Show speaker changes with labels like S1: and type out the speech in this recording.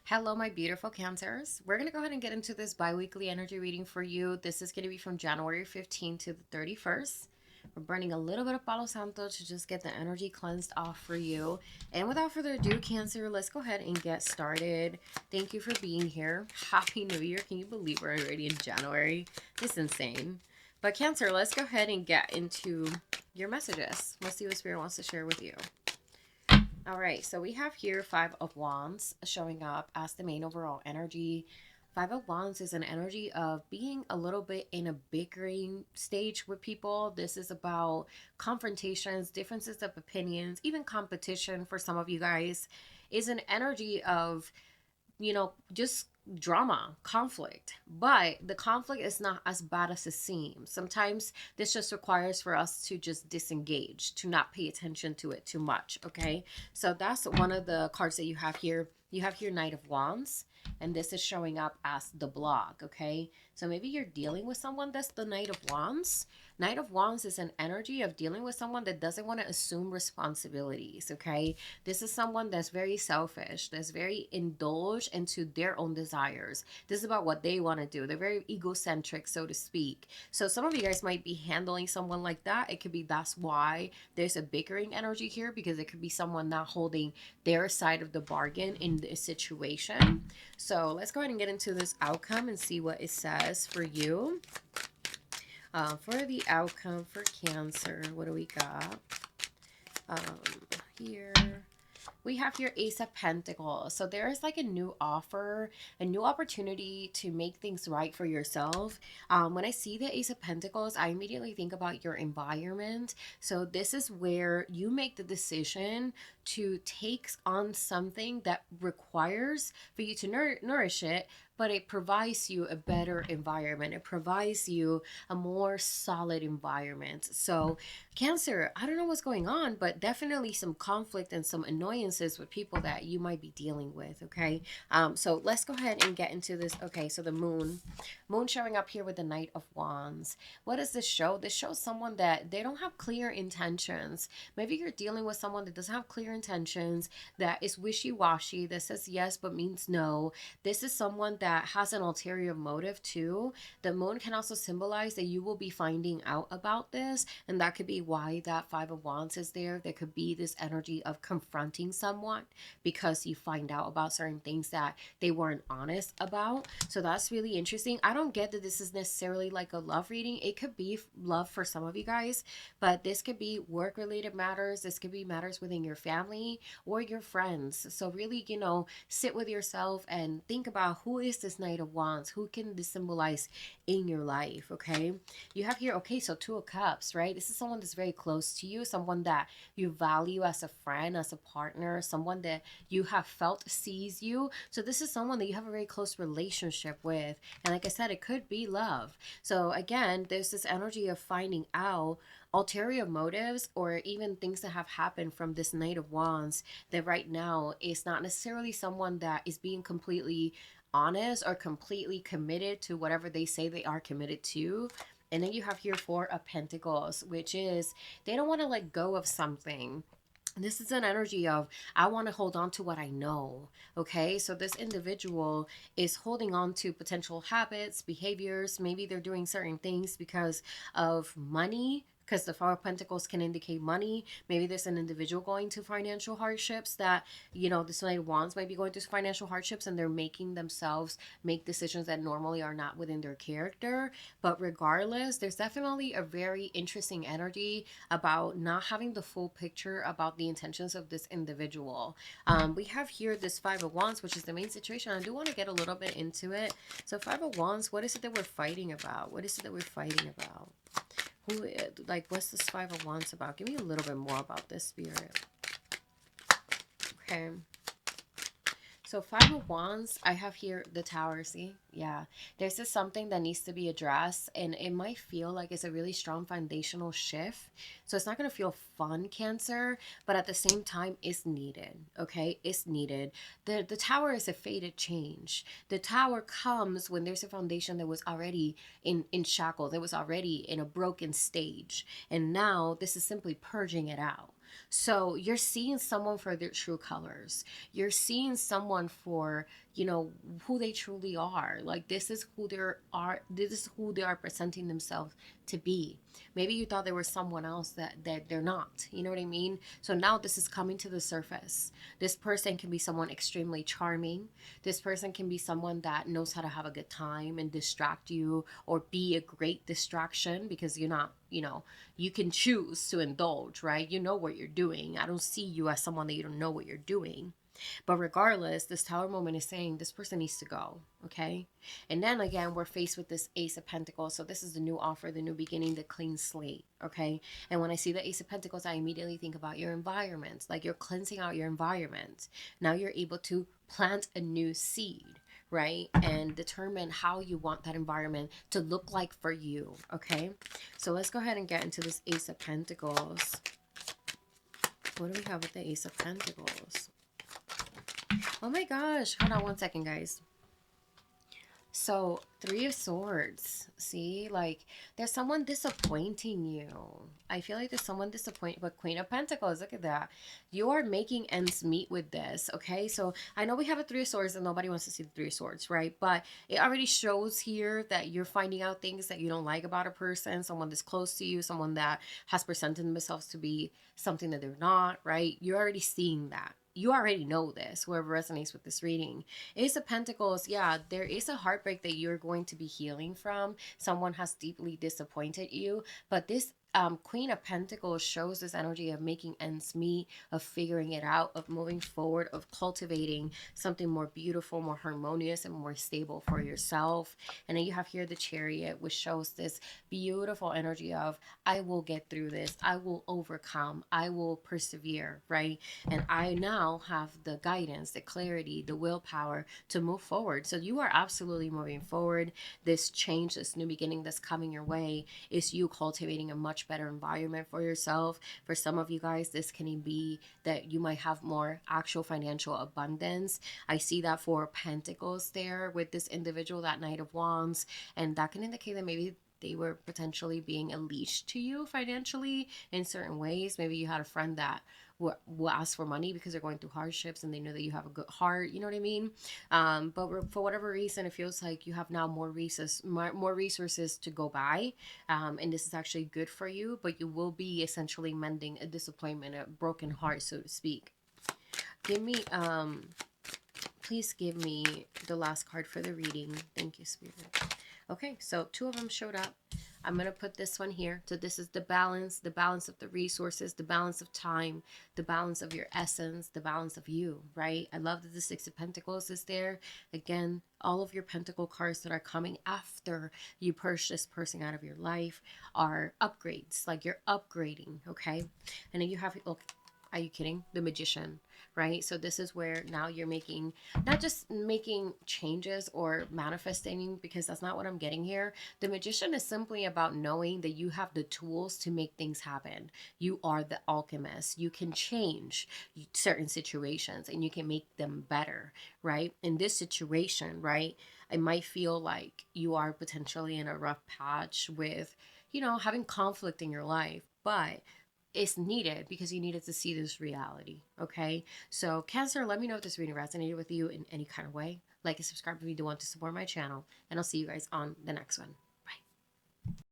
S1: Hello, my beautiful Cancers. We're going to go ahead and get into this bi-weekly energy reading for you. This is going to be from January 15th to the 31st. We're burning a little bit of Palo Santo to just get the energy cleansed off for you. And without further ado, Cancer, let's go ahead and get started. Thank you for being here. Happy New Year. Can you believe we're already in January? It's insane. But Cancer, let's go ahead and get into your messages. Let's see what Spirit wants to share with you. All right, so we have here Five of Wands showing up as the main overall energy. Five of Wands is an energy of being a little bit in a bickering stage with people. This is about confrontations, differences of opinions, even competition for some of you guys. Is an energy of just drama, conflict. But the conflict is not as bad as it seems. Sometimes this just requires for us to just disengage, to not pay attention to it too much. Okay. So that's one of the cards that you have here. You have here Knight of Wands, and this is showing up as the blog. Okay. So maybe you're dealing with someone that's the Knight of Wands. Knight of Wands is an energy of dealing with someone that doesn't want to assume responsibilities. Okay. This is someone that's very selfish, that's very indulged into their own desires. This is about what they want to do. They're very egocentric, so to speak. So some of you guys might be handling someone like that. It could be that's why there's a bickering energy here, because it could be someone not holding their side of the bargain in this situation. So let's go ahead and get into this outcome and see what it says for you. For the outcome for Cancer, what do we got? Here we have your Ace of Pentacles. So there is like a new offer, a new opportunity to make things right for yourself. When I see the Ace of Pentacles, I immediately think about your environment. So this is where you make the decision to take on something that requires for you to nourish it, but it provides you a better environment. It provides you a more solid environment. So Cancer, I don't know what's going on, but definitely some conflict and some annoyances with people that you might be dealing with. Okay. So let's go ahead and get into this. Okay. So the moon showing up here with the Knight of Wands. What does this show? This shows someone that they don't have clear intentions. Maybe you're dealing with someone that doesn't have clear intentions, that is wishy-washy, that says yes but means no. This is someone that has an ulterior motive too. The moon can also symbolize that you will be finding out about this, and that could be why that Five of Wands is there. There could be this energy of confronting someone because you find out about certain things that they weren't honest about. So that's really interesting. I don't get that this is necessarily like a love reading. It could be love for some of you guys, but this could be work related matters. This could be matters within your family or your friends. So really, sit with yourself and think about, who is this Knight of Wands? Who can this symbolize in your life? Okay. You have here, okay, so Two of Cups, right? This is someone that's very close to you, someone that you value as a friend, as a partner, someone that you have felt sees you. So this is someone that you have a very close relationship with. And like I said, it could be love. So again, there's this energy of finding out ulterior motives or even things that have happened from this Knight of Wands, that right now is not necessarily someone that is being completely honest or completely committed to whatever they say they are committed to. And then you have here Four of Pentacles, which is they don't want to let go of something. This is an energy of, I want to hold on to what I know. Okay. So this individual is holding on to potential habits, behaviors. Maybe they're doing certain things because of money, because the Four of Pentacles can indicate money. Maybe there's an individual going to financial hardships that, this Knight of Wands might be going through financial hardships, and they're making themselves make decisions that normally are not within their character. But regardless, there's definitely a very interesting energy about not having the full picture about the intentions of this individual. We have here this Five of Wands, which is the main situation. I do want to get a little bit into it. So Five of Wands, what is it that we're fighting about? What is it that we're fighting about? What's this Five of Wands about? Give me a little bit more about this, Spirit. Okay. So Five of Wands, I have here the Tower, see? Yeah. There's just something that needs to be addressed, and it might feel like it's a really strong foundational shift. So it's not going to feel fun, Cancer, but at the same time, it's needed, okay? It's needed. The Tower is a fated change. The Tower comes when there's a foundation that was already in shackles. It was already in a broken stage. And now this is simply purging it out. So you're seeing someone for their true colors. You're seeing someone for, who they truly are. Like, this is who they are presenting themselves to be. Maybe you thought they were someone else that they're not. You know what I mean? So now this is coming to the surface. This person can be someone extremely charming. This person can be someone that knows how to have a good time and distract you, or be a great distraction, because you're not, you can choose to indulge, right? You know what you're doing. I don't see you as someone that you don't know what you're doing. But regardless, this Tower moment is saying this person needs to go, okay? And then again, we're faced with this Ace of Pentacles. So this is the new offer, the new beginning, the clean slate, okay? And when I see the Ace of Pentacles, I immediately think about your environment. Like, you're cleansing out your environment. Now you're able to plant a new seed, right? And determine how you want that environment to look like for you, okay? So let's go ahead and get into this Ace of Pentacles. What do we have with the Ace of Pentacles? Oh my gosh. Hold on one second, guys. So, Three of Swords. See, like, there's someone disappointing you. I feel like there's someone disappointed. But Queen of Pentacles, look at that. You are making ends meet with this, okay? So, I know we have a Three of Swords and nobody wants to see the Three of Swords, right? But it already shows here that you're finding out things that you don't like about a person, someone that's close to you, someone that has presented themselves to be something that they're not, right? You're already seeing that. You already know this, whoever resonates with this reading. Ace of Pentacles, yeah, there is a heartbreak that you're going to be healing from. Someone has deeply disappointed you, but this Queen of Pentacles shows this energy of making ends meet, of figuring it out, of moving forward, of cultivating something more beautiful, more harmonious, and more stable for yourself. And then you have here the Chariot, which shows this beautiful energy of, I will get through this, I will overcome, I will persevere, right? And I now have the guidance, the clarity, the willpower to move forward. So you are absolutely moving forward. This change, this new beginning that's coming your way is you cultivating a much better environment for yourself. For some of you guys, this can be that you might have more actual financial abundance. I see that for Pentacles there with this individual, that Knight of Wands, and that can indicate that maybe they were potentially being a leash to you financially in certain ways. Maybe you had a friend that will ask for money because they're going through hardships and they know that you have a good heart, you know what I mean? But for whatever reason, it feels like you have now more resources to go by, and this is actually good for you, but you will be essentially mending a disappointment, a broken heart, so to speak. Give me please give me the last card for the reading. Thank you, Spirit. Okay, so two of them showed up. I'm going to put this one here. So this is the balance of the resources, the balance of time, the balance of your essence, the balance of you, right? I love that the Six of Pentacles is there. Again, all of your Pentacle cards that are coming after you purge this person out of your life are upgrades. Like, you're upgrading, okay? And then you have, look, are you kidding? The Magician, right? So this is where now you're making, not just making changes or manifesting, because that's not what I'm getting here. The Magician is simply about knowing that you have the tools to make things happen. You are the alchemist. You can change certain situations and you can make them better, right? In this situation, right, it might feel like you are potentially in a rough patch with, having conflict in your life, but it's needed because you needed to see this reality, okay? So Cancer, let me know if this reading resonated with you in any kind of way. Like and subscribe if you do want to support my channel, and I'll see you guys on the next one.